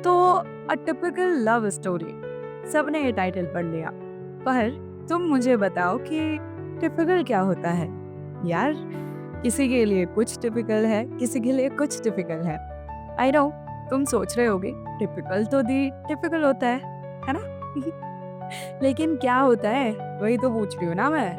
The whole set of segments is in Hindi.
तो अ टिपिकल लव स्टोरी, सबने ये टाइटल पढ़ लिया। पर तुम मुझे बताओ कि टिपिकल क्या होता है? यार, किसी के लिए कुछ टिपिकल है, किसी के लिए कुछ टिपिकल है। आई नो, तुम सोच रहे होगे टिपिकल तो दी टिपिकल होता है ना? लेकिन क्या होता है? वही तो पूछ रही हूँ ना मैं।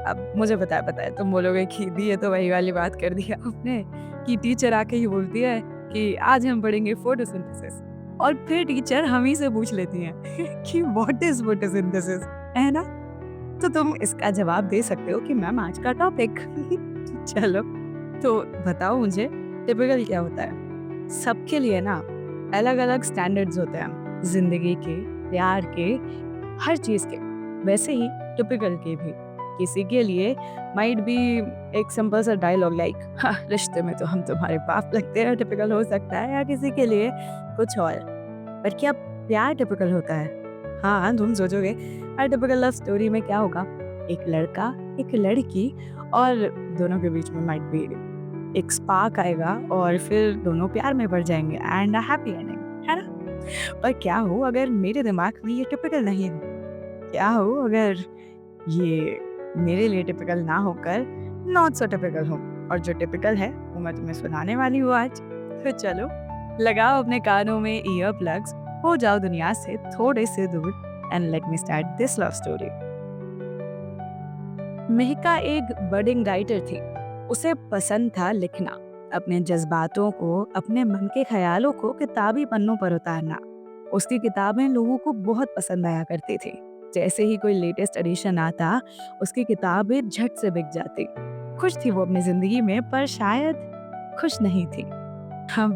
अब मुझे पता है तुम बोलोगे कि दी ये तो वही वाली बात कर दी आपने कि टीचर आके ही बोलती है कि आज हम पढ़ेंगे फोटोसिंथेसिस, और फिर टीचर हम ही से पूछ लेती हैं कि व्हाट इज फोटोसिंथेसिस, है ना? तो तुम इसका जवाब दे सकते हो कि मैम आज का टॉपिक। चलो, तो बताओ मुझे टिपिकल क्या होता है? सबके लिए ना अलग-अलग स्टैंडर्ड्स होते हैं, जिंदगी के, प्यार के, हर चीज़ के। वैसे ही टिपिकल के भी। किसी के लिए माइट बी एक सिंपल सा डायलॉग लाइक हाँ, रिश्ते में तो हम तुम्हारे बाप लगते हैं, टिपिकल हो सकता है, या किसी के लिए कुछ और। पर क्या प्यार टिपिकल होता है? हाँ, तुम सोचोगे हर टिपिकल लव स्टोरी में क्या होगा? एक लड़का, एक लड़की, और दोनों के बीच में माइट बी एक स्पार्क आएगा और फिर दोनों प्यार में पड़ जाएंगे एंड हैप्पी एंडिंग, है ना? पर क्या हो अगर मेरे दिमाग में ये टिपिकल नहीं हो? क्या हो अगर ये मेरे लिए टिपिकल ना होकर नॉट सो टिपिकल हो, और जो टिपिकल है वो मैं तुम्हें सुनाने वाली हूँ आज। तो चलो, लगाओ अपने कानों में ईयर प्लग्स, हो जाओ दुनिया से थोड़े से दूर, and let me start this love story. मेहका एक बडिंग राइटर थी। उसे पसंद था लिखना, अपने जज्बातों को, अपने मन के ख्यालों को किताबी पन्नों पर उतारना। उसकी किताबें लोगों को बहुत पसंद आया करती थी। जैसे ही कोई लेटेस्ट एडिशन आता, उसकी किताबें झट से बिक जाती। खुश थी वो अपनी जिंदगी में, पर शायद खुश नहीं थी। हम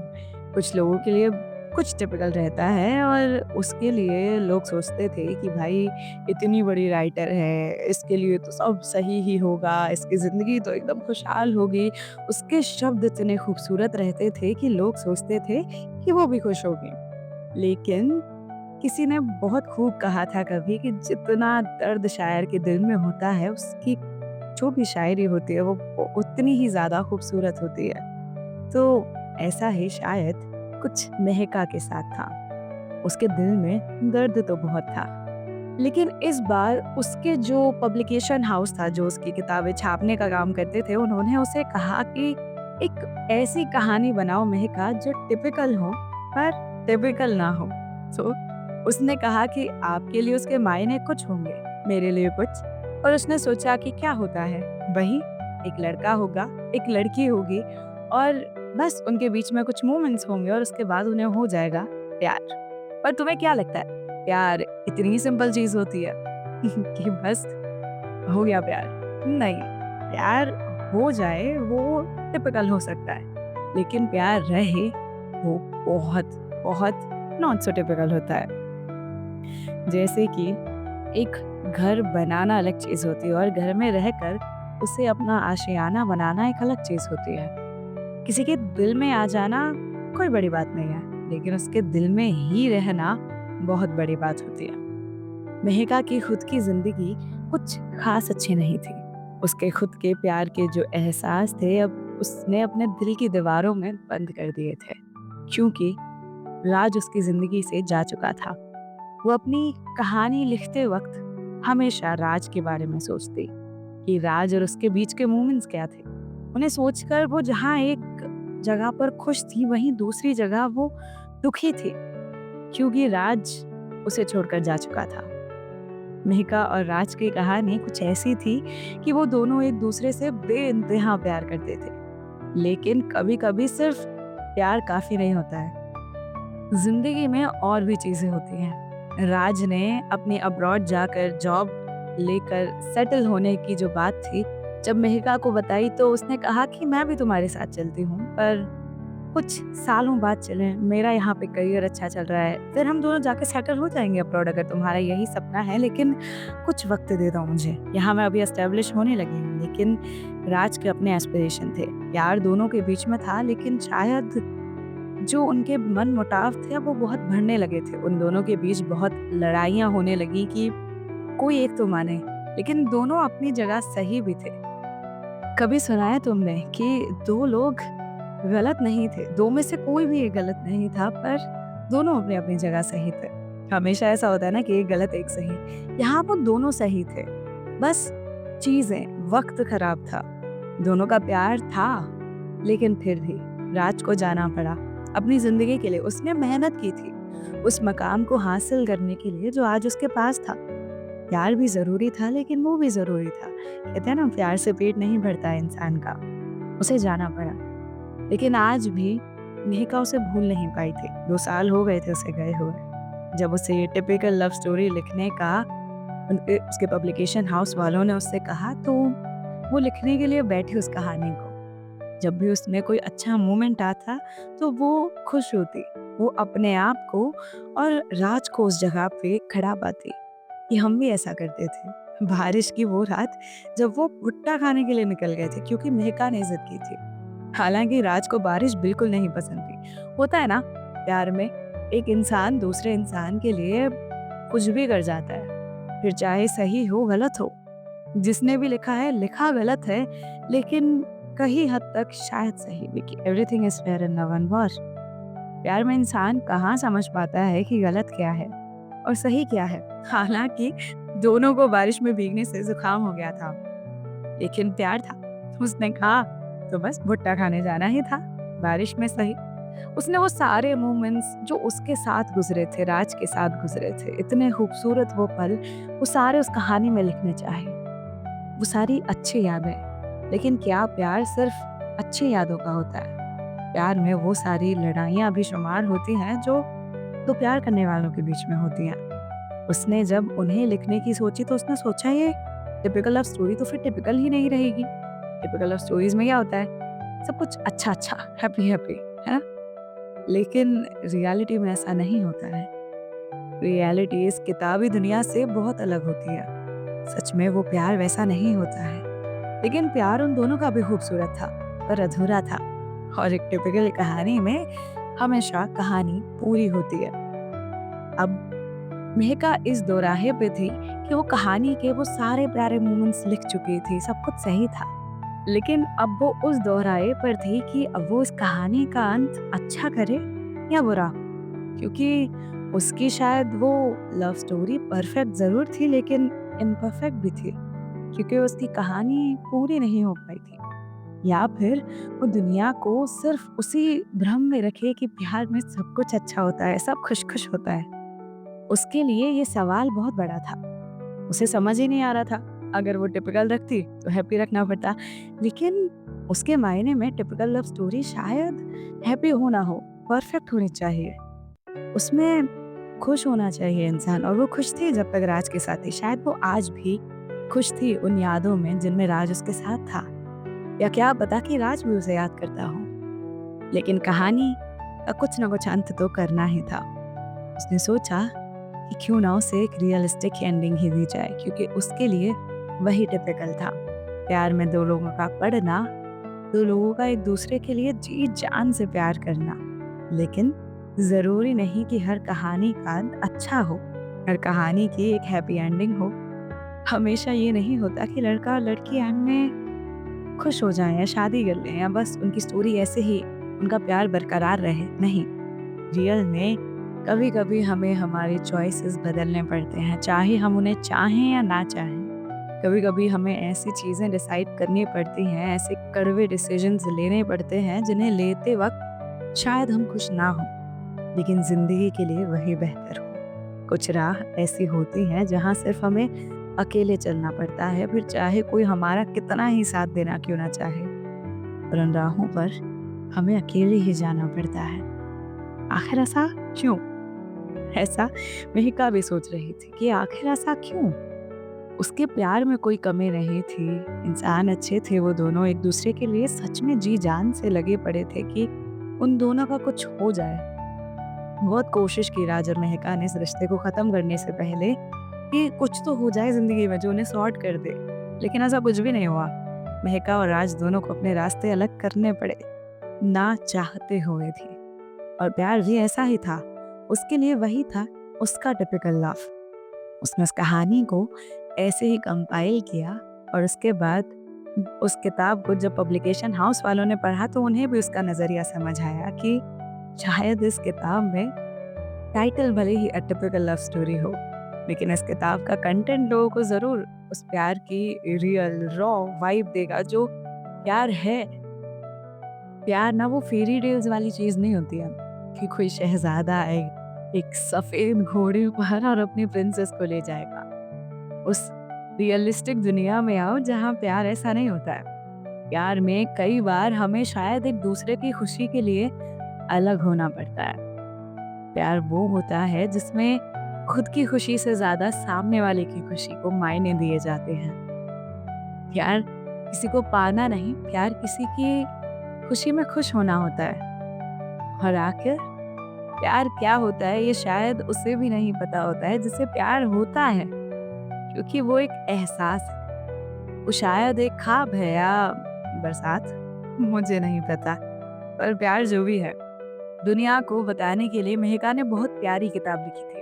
कुछ लोगों के लिए कुछ टिपिकल रहता है, और उसके लिए लोग सोचते थे कि भाई इतनी बड़ी राइटर है, इसके लिए तो सब सही ही होगा, इसकी ज़िंदगी तो एकदम खुशहाल होगी। उसके शब्द इतने खूबसूरत रहते थे कि लोग सोचते थे कि वो भी खुश होगी। लेकिन किसी ने बहुत खूब कहा था कभी कि जितना दर्द शायर के दिल में होता है, उसकी जो भी शायरी होती है वो उतनी ही ज़्यादा खूबसूरत होती है। तो ऐसा ही शायद कुछ महका के साथ था। उसके दिल में दर्द तो बहुत था, लेकिन इस बार उसके जो पब्लिकेशन हाउस था, जो उसकी किताबें छापने का काम करते थे, उन्होंने उसे कहा कि एक ऐसी कहानी बनाओ महका जो टिपिकल हो, पर टिपिकल ना हो। तो उसने कहा कि आपके लिए उसके मायने कुछ होंगे, मेरे लिए कुछ। और उसने सोचा कि क्या होता है, वही एक लड़का होगा, एक लड़की होगी, और बस उनके बीच में कुछ मोमेंट्स होंगे, और उसके बाद उन्हें हो जाएगा प्यार। पर तुम्हें क्या लगता है, प्यार इतनी ही सिंपल चीज़ होती है कि बस हो गया प्यार? नहीं, प्यार हो जाए वो टिपिकल हो सकता है, लेकिन प्यार रहे वो बहुत, बहुत नॉट सो टिपिकल होता है। जैसे कि एक घर बनाना अलग चीज़ होती है, और घर में रहकर उसे अपना आशियाना बनाना एक अलग चीज़ होती है। किसी के दिल में आ जाना कोई बड़ी बात नहीं है, लेकिन उसके दिल में ही रहना बहुत बड़ी बात होती है। महका की खुद की जिंदगी कुछ खास अच्छी नहीं थी। उसके खुद के प्यार के जो एहसास थे, अब उसने अपने दिल की दीवारों में बंद कर दिए थे, क्योंकि राज उसकी जिंदगी से जा चुका था। वो अपनी कहानी लिखते वक्त हमेशा राज के बारे में सोचती कि राज और उसके बीच के मोमेंट्स क्या थे। उन्हें सोचकर वो जहाँ एक जगह पर खुश थी, वहीं दूसरी जगह वो दुखी थी, क्योंकि राज उसे छोड़कर जा चुका था। मेहका और राज की कहानी कुछ ऐसी थी कि वो दोनों एक दूसरे से बेइंतहा प्यार करते थे, लेकिन कभी-कभी सिर्फ प्यार काफी नहीं होता है। जिंदगी में और भी चीजें होती हैं। राज ने अपनी अब्रॉड जाकर जॉब लेकर सेटल होने की जो बात थी, जब मेहका को बताई, तो उसने कहा कि मैं भी तुम्हारे साथ चलती हूँ, पर कुछ सालों बाद चलें, मेरा यहाँ पे करियर अच्छा चल रहा है, फिर हम दोनों जाके सेटल हो जाएंगे अब्रॉड, अगर तुम्हारा यही सपना है, लेकिन कुछ वक्त दे दो मुझे, यहाँ मैं अभी एस्टेब्लिश होने लगी हूँ। लेकिन राज के अपने एस्पिरेशन थे, प्यार दोनों के बीच में था, लेकिन शायद जो उनके मन मुटाव थे वो बहुत बढ़ने लगे थे। उन दोनों के बीच बहुत लड़ाइयाँ होने लगी कि कोई एक तो माने, लेकिन दोनों अपनी जगह सही भी थे। कभी सुना है तुमने कि दो लोग गलत नहीं थे, 2 में से कोई भी एक गलत नहीं था, पर दोनों अपनी-अपनी जगह सही थे। हमेशा ऐसा होता है ना कि एक गलत एक सही, यहाँ वो दोनों सही थे। बस वक़्त खराब था। दोनों का प्यार था, लेकिन फिर भी राज को जाना पड़ा। अपनी ज़िंदगी के लिए उसने मेहनत की थी, उस मकाम को हासिल करने के लिए जो आज उसके पास था। प्यार भी ज़रूरी था, लेकिन वो भी ज़रूरी था। कहते हैं ना, प्यार से पेट नहीं भरता इंसान का। उसे जाना पड़ा। लेकिन आज भी मेहका उसे भूल नहीं पाई थी। 2 साल हो गए थे उसे गए हुए। जब उसे ये टिपिकल लव स्टोरी लिखने का उसके पब्लिकेशन हाउस वालों ने उससे कहा, तो वो लिखने के लिए बैठी उस कहानी को। जब भी उसमें कोई अच्छा मोमेंट आता तो वो खुश होती। वो अपने आप को और राज को उस जगह पे खड़ा पाती कि हम भी ऐसा करते थे। बारिश की वो रात जब वो भुट्टा खाने के लिए निकल गए थे क्योंकि मेहका ने जिद की थी। हालांकि राज को बारिश बिल्कुल नहीं पसंद थी। होता है ना, प्यार में एक इंसान दूसरे इंसान के लिए कुछ भी कर जाता है, फिर चाहे सही हो गलत हो। जिसने भी लिखा है लिखा गलत है, लेकिन कहीं हद तक शायद सही भी कि everything is fair in love and war. प्यार में इंसान कहाँ समझ पाता है कि गलत क्या है और सही क्या है। हालांकि दोनों को बारिश में भीगने से जुकाम हो गया था, लेकिन प्यार था। उसने कहा तो बस भुट्टा खाने जाना ही था, बारिश में सही। उसने वो सारे मोमेंट्स जो उसके साथ गुजरे थे, राज के साथ गुजरे थे, इतने खूबसूरत वो पल, वो सारे उस कहानी में लिखने चाहे। वो सारी अच्छी यादें। लेकिन क्या प्यार सिर्फ अच्छी यादों का होता है? प्यार में वो सारी लड़ाइयाँ भी शुमार होती हैं जो दो प्यार करने वालों के बीच में होती हैं। उसने जब उन्हें लिखने की सोची तो उसने सोचा, ये टिपिकल लव स्टोरी तो फिर टिपिकल ही नहीं रहेगी। टिपिकल लव स्टोरीज में क्या होता है, सब कुछ अच्छा अच्छा, हैप्पी हैप्पी, है ना? लेकिन रियलिटी में ऐसा नहीं होता है। रियलिटी इस किताबी दुनिया से बहुत अलग होती है। सच में वो प्यार वैसा नहीं होता है। लेकिन प्यार उन दोनों का भी खूबसूरत था, पर अधूरा था। और एक टिपिकल कहानी में हमेशा कहानी पूरी होती है। अब मेहका इस दोराहे पे थी कि वो कहानी के वो सारे प्यारे मोमेंट्स लिख चुकी थी, सब कुछ सही था। लेकिन अब वो उस दोहराए पर थी कि अब वो इस कहानी का अंत अच्छा करे या बुरा, क्योंकि उसकी शायद वो लव स्टोरी परफेक्ट जरूर थी, लेकिन इम्परफेक्ट भी थी, क्योंकि उसकी कहानी पूरी नहीं हो पाई थी। या फिर वो दुनिया को सिर्फ उसी भ्रम में रखे कि प्यार में सब कुछ अच्छा होता है, सब खुश खुश होता है। उसके लिए ये सवाल बहुत बड़ा था। उसे समझ ही नहीं आ रहा था। अगर वो टिपिकल रखती तो हैप्पी रखना पड़ता, लेकिन उसके मायने में टिपिकल लव स्टोरी शायद हैप्पी हो ना हो, परफेक्ट होनी चाहिए। उसमें खुश होना चाहिए इंसान, और वो खुश थी जब तक राज के साथ थी। शायद वो आज भी खुश थी उन यादों में जिनमें राज उसके साथ था, या क्या पता कि राज भी उसे याद करता हो। लेकिन कहानी का कुछ ना कुछ अंत तो करना ही था। उसने सोचा कि क्यों ना उसे एक रियलिस्टिक एंडिंग ही दी जाए, क्योंकि उसके लिए वही टिपिकल था। प्यार में दो लोगों का पड़ना, दो लोगों का एक दूसरे के लिए जी जान से प्यार करना। लेकिन जरूरी नहीं कि हर कहानी का अंत अच्छा हो, हर कहानी की एक हैप्पी एंडिंग हो। हमेशा ये नहीं होता कि लड़का और लड़की एंड में खुश हो जाएं या शादी कर लें, या बस उनकी स्टोरी ऐसे ही उनका प्यार बरकरार रहे। नहीं, रियल में कभी कभी हमें हमारे चॉइसेस बदलने पड़ते हैं, चाहे हम उन्हें चाहें या ना चाहें। कभी कभी हमें ऐसी चीज़ें डिसाइड करनी पड़ती हैं, ऐसे कड़वे डिसीजंस लेने पड़ते हैं जिन्हें लेते वक्त शायद हम खुश ना हो, लेकिन ज़िंदगी के लिए वही बेहतर हो। कुछ राह ऐसी होती हैं जहाँ सिर्फ हमें अकेले चलना पड़ता है, फिर चाहे कोई हमारा कितना ही साथ देना क्यों ना चाहे, पर उन राहों पर हमें अकेले ही जाना पड़ता है। आखिर ऐसा क्यों? ऐसा मेहिका भी सोच रही थी कि आखिर ऐसा क्यों? उसके प्यार में कोई कमी नहीं थी, इंसान अच्छे थे वो दोनों, एक दूसरे के लिए सच में जी जान से लगे पड़े थे कि उन दोनों का कुछ हो जाए। बहुत कोशिश की राज और मेहका ने इस रिश्ते को खत्म करने से पहले कि कुछ तो हो जाए जिंदगी में जो उन्हें सॉर्ट कर दे, लेकिन ऐसा कुछ भी नहीं हुआ। मेहका और राज दोनों को अपने रास्ते अलग करने पड़े, ना चाहते हुए भी। और प्यार भी ऐसा ही था, उसके लिए वही था उसका टिपिकल लव। उसने उस कहानी को ऐसे ही कंपाइल किया और उसके बाद उस किताब को जब पब्लिकेशन हाउस वालों ने पढ़ा तो उन्हें भी उसका नज़रिया समझ आया कि शायद इस किताब में टाइटल भले ही अटिपिकल लव स्टोरी हो, लेकिन इस किताब का कंटेंट लोगों को ज़रूर उस प्यार की रियल रॉ वाइब देगा जो प्यार है। प्यार ना वो फेरी टेल्स वाली चीज़ नहीं होती है कि कोई शहज़ादा आए एक सफ़ेद घोड़े पर और अपनी प्रिंसेस को ले जाएगा। उस रियलिस्टिक दुनिया में आओ जहाँ प्यार ऐसा नहीं होता है। प्यार में कई बार हमें शायद एक दूसरे की खुशी के लिए अलग होना पड़ता है। प्यार वो होता है जिसमें खुद की खुशी से ज़्यादा सामने वाले की खुशी को मायने दिए जाते हैं। प्यार किसी को पाना नहीं, प्यार किसी की खुशी में खुश होना होता है। और आखिर प्यार क्या होता है ये शायद उसे भी नहीं पता होता है जिसे प्यार होता है, क्योंकि वो एक एहसास है। वो शायद एक ख्वाब है या बरसात, मुझे नहीं पता। पर प्यार जो भी है, दुनिया को बताने के लिए मेहका ने बहुत प्यारी किताब लिखी थी।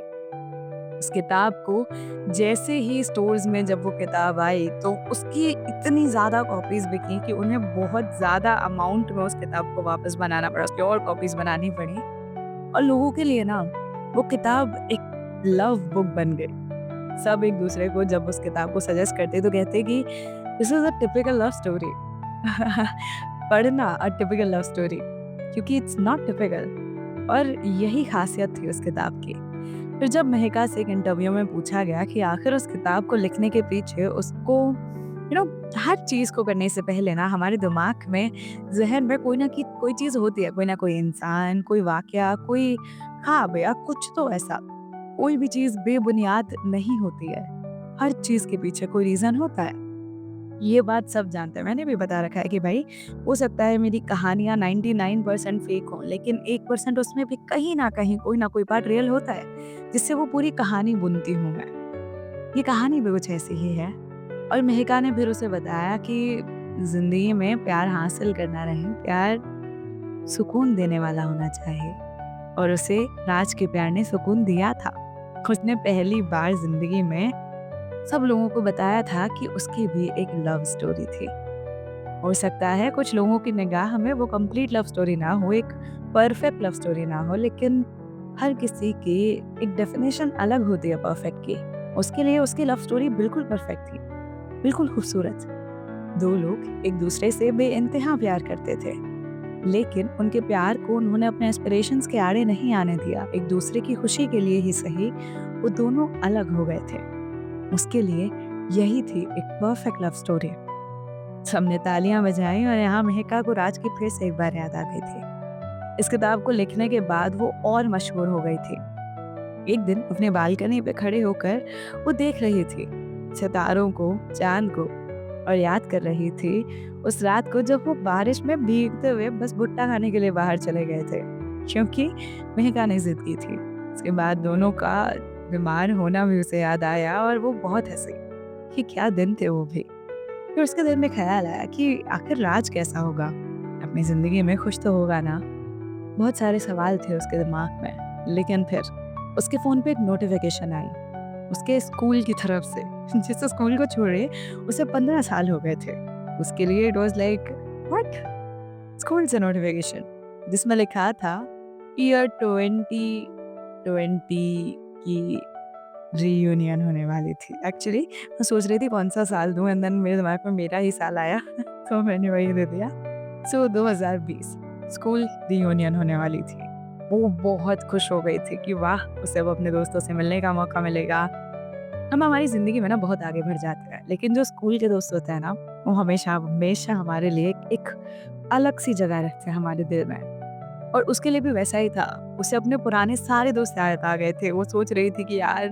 उस किताब को जैसे ही स्टोर्स में जब वो किताब आई तो उसकी इतनी ज़्यादा कॉपीज़ बिकी कि उन्हें बहुत ज़्यादा अमाउंट में उस किताब को वापस बनाना पड़ा, उसकी और कॉपीज़ बनानी पड़ी। और लोगों के लिए ना वो किताब एक लव बुक बन गई। सब एक दूसरे को जब उस किताब को सजेस्ट करते तो कहते कि this is a typical love story. पढ़ना अ टिपिकल लव स्टोरी, क्योंकि इट्स नॉट टिपिकल। और यही खासियत थी उस किताब की। फिर जब महका से एक इंटरव्यू में पूछा गया कि आखिर उस किताब को लिखने के पीछे उसको हर चीज़ को करने से पहले ना हमारे दिमाग में, ज़हन में कोई ना कोई चीज़ होती है, कोई ना कोई इंसान, कोई वाक़या, कोई ख्वाब या कुछ तो ऐसा। कोई भी चीज़ बेबुनियाद नहीं होती है। हर चीज़ के पीछे कोई रीज़न होता है। ये बात सब जानते हैं, मैंने भी बता रखा है कि भाई हो सकता है मेरी कहानियाँ 99% फेक हों, लेकिन 1% उसमें भी कहीं न कहीं कोई ना कोई पार्ट रियल होता है, जिससे वो पूरी कहानी बुनती हूँ मैं। ये कहानी भी कुछ ऐसी ही है। और मेहका ने फिर उसे बताया कि ज़िंदगी में प्यार हासिल करना नहीं, प्यार सुकून देने वाला होना चाहिए। और उसे राज के प्यार ने सुकून दिया था। उसने पहली बार ज़िंदगी में सब लोगों को बताया था कि उसकी भी एक लव स्टोरी थी। हो सकता है कुछ लोगों की निगाह में वो कंप्लीट लव स्टोरी ना हो, एक परफेक्ट लव स्टोरी ना हो, लेकिन हर किसी की एक डेफिनेशन अलग होती है परफेक्ट की। उसके लिए उसकी लव स्टोरी बिल्कुल परफेक्ट थी, बिल्कुल खूबसूरत। दो लोग एक दूसरे से बेइंतहा प्यार करते थे, लेकिन उनके प्यार को उन्होंने अपने एस्पिरेशंस के आड़े नहीं आने दिया। एक दूसरे की खुशी के लिए ही सही, वो दोनों अलग हो गए थे। उसके लिए यही थी एक परफेक्ट लव स्टोरी। सबने तालियां बजाई और यहाँ महका को राज की फिर से एक बार याद आ गई थी। इस किताब को लिखने के बाद वो और मशहूर हो गई थी। एक दिन अपने बालकनी पे खड़े होकर वो देख रही थी सितारों को, चांद को, और याद कर रही थी उस रात को जब वो बारिश में भीगते हुए बस भुट्टा खाने के लिए बाहर चले गए थे, क्योंकि महका ने जिद की थी। उसके बाद दोनों का बीमार होना भी उसे याद आया और वो बहुत हंसी कि क्या दिन थे वो भी। फिर उसके दिल में ख्याल आया कि आखिर राज कैसा होगा, अपनी जिंदगी में खुश तो होगा ना। बहुत सारे सवाल थे उसके दिमाग में, लेकिन फिर उसके फ़ोन पे एक नोटिफिकेशन आई उसके स्कूल की तरफ से। जिस स्कूल को छोड़े उसे 15 साल हो गए थे। उसके लिए it was like what, school से नोटिफिकेशन जिसमें लिखा था ईयर 2020 की रीयूनियन होने वाली थी। एक्चुअली मैं सोच रही थी कौन सा साल दूँ, एंड देन मेरे दिमाग में मेरा ही साल आया तो मैंने वही दे दिया। सो 2020 स्कूल रीयूनियन होने वाली थी। वो बहुत खुश हो गई थी कि वाह, उसे अब अपने दोस्तों से मिलने का मौका मिलेगा। हम हमारी ज़िंदगी में ना बहुत आगे बढ़ जाते हैं, लेकिन जो स्कूल के दोस्त होते हैं ना, वो हमेशा हमेशा हमारे लिए एक अलग सी जगह रखते हैं हमारे दिल में। और उसके लिए भी वैसा ही था। उसे अपने पुराने सारे दोस्त याद आ गए थे। वो सोच रही थी कि यार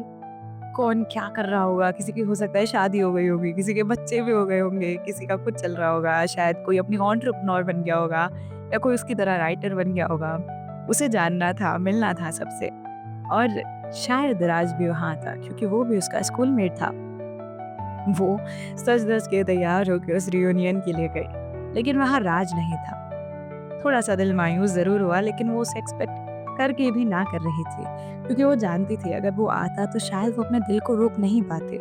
कौन क्या कर रहा होगा, किसी की हो सकता है शादी हो गई होगी, किसी के बच्चे भी हो गए होंगे, किसी का कुछ चल रहा होगा, शायद कोई अपनी एंटरप्रेन्योर बन गया होगा या कोई उसकी तरह राइटर बन गया होगा। उसे जानना था, मिलना था सबसे। और शायद राज भी वहाँ था, क्योंकि वो भी उसका स्कूलमेट था। वो सज-धज के तैयार होके उस रियूनियन के लिए गई, लेकिन वहाँ राज नहीं था। थोड़ा-सा दिल मायूस ज़रूर हुआ, लेकिन वो उसे एक्सपेक्ट करके भी ना कर रही थी, क्योंकि वो जानती थी अगर वो आता तो शायद वो अपने दिल को रोक नहीं पाते।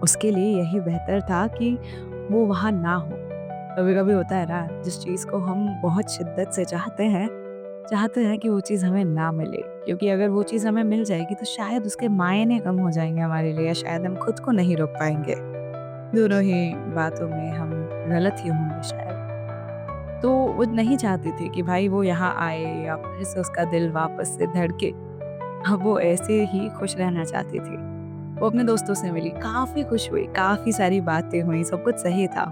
उसके लिए यही बेहतर था कि वो वहाँ ना हो। कभी-कभी होता है ना, जिस चीज़ को हम बहुत शिद्दत से चाहते हैं कि वो चीज़ हमें ना मिले, क्योंकि अगर वो चीज़ हमें मिल जाएगी तो शायद उसके मायने कम हो जाएँगे हमारे लिए, या शायद हम खुद को नहीं रोक पाएँगे। दोनों ही बातों में हम गलत ही होंगे शायद। तो वो नहीं चाहती थी कि भाई वो यहाँ आए या फिर से उसका दिल वापस से धड़के। अब वो ऐसे ही खुश रहना चाहती थी। वो अपने दोस्तों से मिली, काफ़ी खुश हुई, काफ़ी सारी बातें हुई, सब कुछ सही था।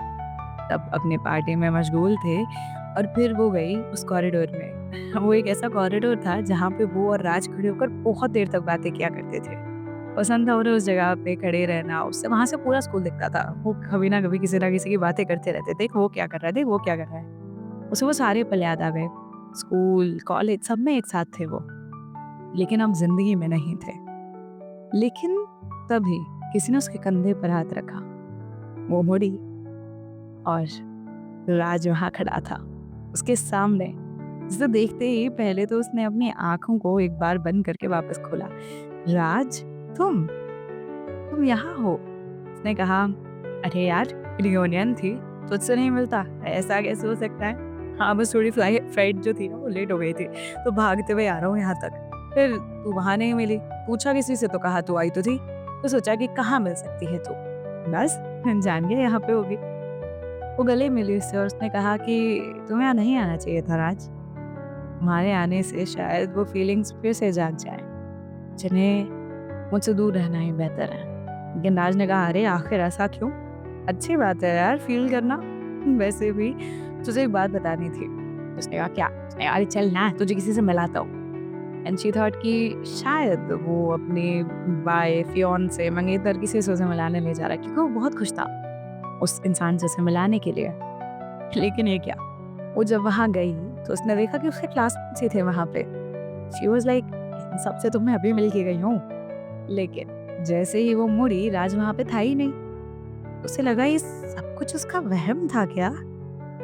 तब अपने पार्टी में मशगूल थे और फिर वो गई उस कॉरिडोर में। वो एक ऐसा कॉरिडोर था जहाँ पे वो और राज खड़े होकर बहुत देर तक बातें किया करते थे। पसंद था उन्हें उस जगह पे खड़े रहना, उससे वहाँ से पूरा स्कूल दिखता था। वो कभी ना कभी किसी ना किसी की बातें करते रहते थे, वो क्या कर रहा है, देख वो क्या कर रहा है। उसे वो सारे पल याद आ गए। स्कूल, कॉलेज सब में एक साथ थे वो, लेकिन अब ज़िंदगी में नहीं थे। लेकिन तभी किसी ने उसके कंधे पर हाथ रखा। वो मुड़ी और राज वहाँ खड़ा था, उसके सामने। जिसे देखते ही पहले तो उसने अपनी आँखों को एक बार बंद करके वापस खोला। राज, तुम तुम यहाँ हो? उसने कहा, अरे यार, रियूनियन थी, तुझसे नहीं मिलता, ऐसा कैसे हो सकता है? हाँ, बस थोड़ी फ्लाइट जो थी ना वो लेट हो गई थी, तो भागते हुए आ रहा हूँ यहाँ तक। फिर तू वहाँ नहीं मिली, पूछा किसी से तो कहा तू आई तो थी, तो सोचा कि कहाँ मिल सकती है तू? बस जान गया यहाँ पे होगी। वो गले मिली उससे और उसने कहा कि तुम्हें यहाँ नहीं आना चाहिए था राज। तुम्हारे आने से शायद वो फीलिंग्स फिर से जाग जाएँ, जिन्हें मुझसे दूर रहना ही बेहतर है। लेकिन राज ने कहा, अरे आखिर ऐसा क्यों? अच्छी बात है यार फ़ील करना। वैसे भी तुझे एक बात बतानी थी। उसने कहा, क्या? उसने कहा, अरे चल ना, तुझे किसी से मिलाता हूँ। एंड शी थॉट कि शायद वो अपने बाय फियांसे मंगेतर किसी से उसे मिलाने ले जा रहा है, क्योंकि वो बहुत खुश था उस इंसान से उसे मिलाने के लिए। लेकिन ये क्या? वो जब वहाँ गई तो उसने देखा कि उसके क्लासमेट्स ही थे वहाँ पे। शी वाज़ लाइक, इन सबसे तो मैं अभी मिल के गई हूँ। लेकिन जैसे ही वो मुड़ी, राज वहाँ पे था ही नहीं। उसे लगा ये सब कुछ उसका वहम था क्या?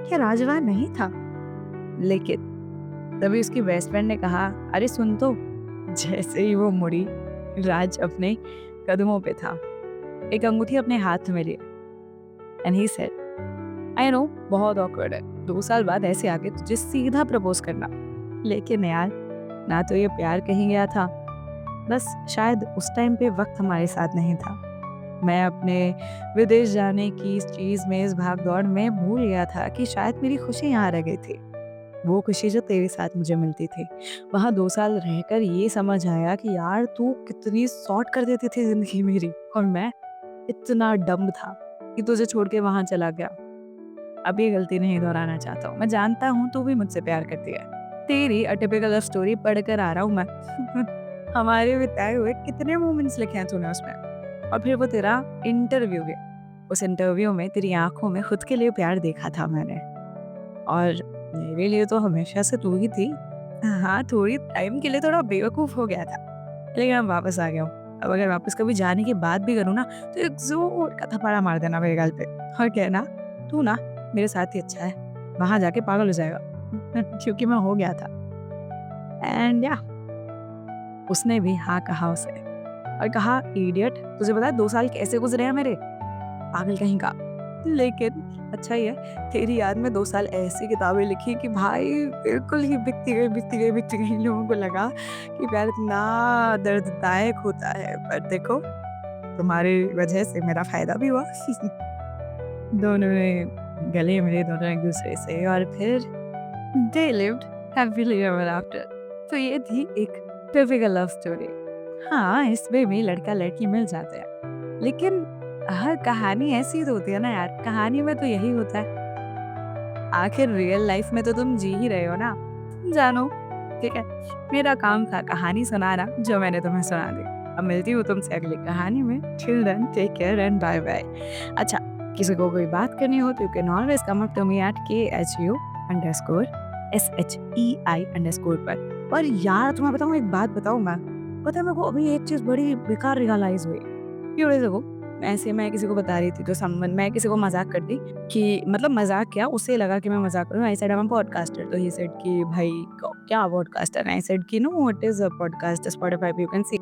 क्या राज वहाँ नहीं था? लेकिन तभी उसकी बेस्ट फ्रेंड ने कहा, अरे सुन तो। जैसे ही वो मुड़ी, राज अपने कदमों पे था, एक अंगूठी अपने हाथ में लिए and he said, I know बहुत ऑकवर्ड है 2 साल बाद ऐसे आके तुझे सीधा प्रपोज करना, लेकिन यार ना तो ये प्यार कहीं गया था, बस शायद उस टाइम पे वक्त हमारे साथ नहीं था। मैं अपने विदेश जाने की इस चीज़ में, इस भाग-दौड़ में भूल गया था कि शायद मेरी खुशी यहाँ रह गई थी। वो खुशी जो तेरे साथ मुझे मिलती थी। वहाँ 2 साल रहकर ये समझ आया कि यार तू कितनी सॉर्ट कर देती थी ज़िंदगी मेरी, और मैं इतना डम्ब था कि तुझे छोड़ के वहाँ चला गया। अब ये गलती नहीं दोहराना चाहता हूँ। मैं जानता हूँ तू भी मुझसे प्यार करती है। तेरी टिपिकल लव स्टोरी पढ़ कर आ रहा हूँ मैं। हमारे बिताए हुए कितने मोमेंट्स लिखे हैं तूने उसमें। और फिर वो तेरा इंटरव्यू है। उस इंटरव्यू में तेरी आँखों में खुद के लिए प्यार देखा था मैंने। और मेरे लिए तो हमेशा से तू ही थी। हाँ, थोड़ी टाइम के लिए थोड़ा बेवकूफ़ हो गया था, लेकिन अब वापस आ गया हूँ। अब अगर वापस कभी जाने की बात भी करूँ ना, तो एक ज़ोर का थप्पड़ मार देना मेरे गाल पे और कहना, तू ना मेरे साथ ही अच्छा है, वहाँ जाके पागल हो जाएगा। क्योंकि मैं हो गया था। एंड या उसने भी हाँ कहा उसे और कहा, इडियट, तुझे पता है 2 साल कैसे गुज़रे हैं मेरे? पागल कहीं का। लेकिन अच्छा ही है, तेरी याद में 2 साल ऐसी किताबें लिखी कि भाई बिल्कुल ही बिकती गई। लोगों को लगा कि प्यार इतना दर्ददायक होता है, पर देखो तुम्हारी वजह से मेरा फ़ायदा भी हुआ। दोनों ने गले मिले, दोनों एक-दूसरे से, और फिर they lived happily ever after. तो ये थी एक टिपिकल लव स्टोरी। हाँ, इसमें भी लड़का-लड़की मिल जाते हैं, लेकिन हर कहानी ऐसी तो होती है ना यार, कहानी में तो यही होता है। आखिर रियल लाइफ में तो तुम जी ही रहे हो ना, तुम जानो, ठीक है? मेरा काम था कहानी सुनाना, जो मैंने तुम्हें सुना दी। अब मिलती हूँ तुमसे अगली कहानी में। Till then take care and bye bye. अच्छा, किसी को कोई बात करनी हो तो you can always come up to me at KHU_SHEI_ पर। और यार तुम्हें बताऊँ, एक बात बताऊँ मैं, पता है मेरे को अभी एक चीज़ बड़ी बेकार रियलाइज़ हुई। फ्यू डेज़ अगो ऐसे मैं किसी को बता रही थी, तो समवन मैं किसी को मज़ाक कर दी कि, मतलब मज़ाक क्या, उसे लगा कि मैं मज़ाक कर रही हूँ। I said I am a podcaster, तो ही सेड कि भाई क्या पॉडकास्टर? आई सेड कि no what is a podcast? Spotify पे you can see.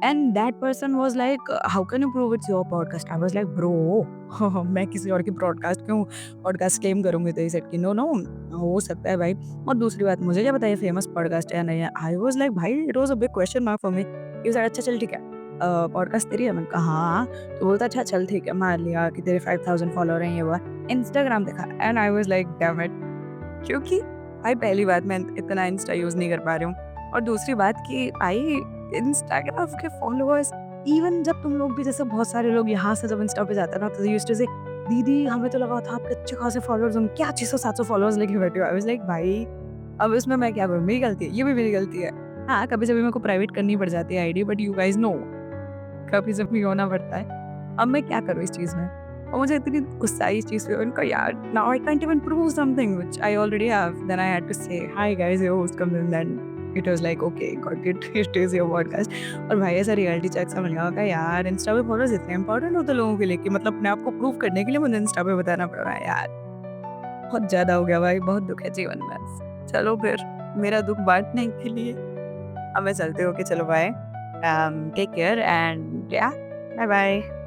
And that person was like, how can you prove it's your podcast? I was like, bro मैं किसी और की पॉडकास्ट क्लेम करूंगी? तो ही सेड कि नो नो, हो सकता है भाई। और दूसरी बात, मुझे क्या पता ये फेमस पॉडकास्ट है या नहीं है? आई वाज लाइक, भाई it was a big question mark for me. He was, अच्छा चल ठीक है, पॉडकास्ट तेरी है? मैंने कहा हाँ। तो बोलता, अच्छा चल ठीक है, मान लिया कि तेरे 5000 फॉलोअर हैं, ये हुआ। इंस्टाग्राम देखा and I was like, damn it. क्योंकि भाई पहली बात, मैं इतना इंस्टा यूज़ नहीं कर पा रही हूँ, और दूसरी बात कि भाई इंस्टाग्राम के फॉलोअर्स, इवन जब तुम लोग भी, जैसे बहुत सारे लोग यहाँ से जब इंस्टा पे जाते हैं ना, तो यूज्ड टू से, दीदी हमें तो लगा था आपके अच्छे खासे फॉलोअर्स होंगे, क्या 600-700 फॉलोअर्स लेके बैठे हो? आई वाज लाइक, भाई अब इसमें मैं क्या करूँ? मेरी गलती है, ये भी मेरी गलती है। हाँ, कभी-कभी मेरे को प्राइवेट करनी पड़ जाती है ID, but you guys know, कभी-कभी होना पड़ता है। अब मैं क्या करूँ इस चीज़ में? और मुझे इतनी गुस्सा आई इस चीज़ पे, उनका यार, now I can't even prove something which I already have, then I had to say hi guys, your host comes in, then it was like okay got it, it is your podcast. और भाई ऐसा रियलिटी चेक सा मिल गया होगा, यार इंस्टा पे फॉलोअर्स इतने इंपॉर्टेंट होते हैं लोगों के लिए कि मतलब अपने आप को प्रूव करने के लिए मुझे इंस्टा पे बताना पड़ रहा है यार। बहुत ज़्यादा हो गया भाई, बहुत दुःख है जीवन में। चलो फिर, मेरा दुःख बाँटने के लिए अब मैं चलती हूँ, कि चलो बाय, टेक केयर एंड या बाय बाय।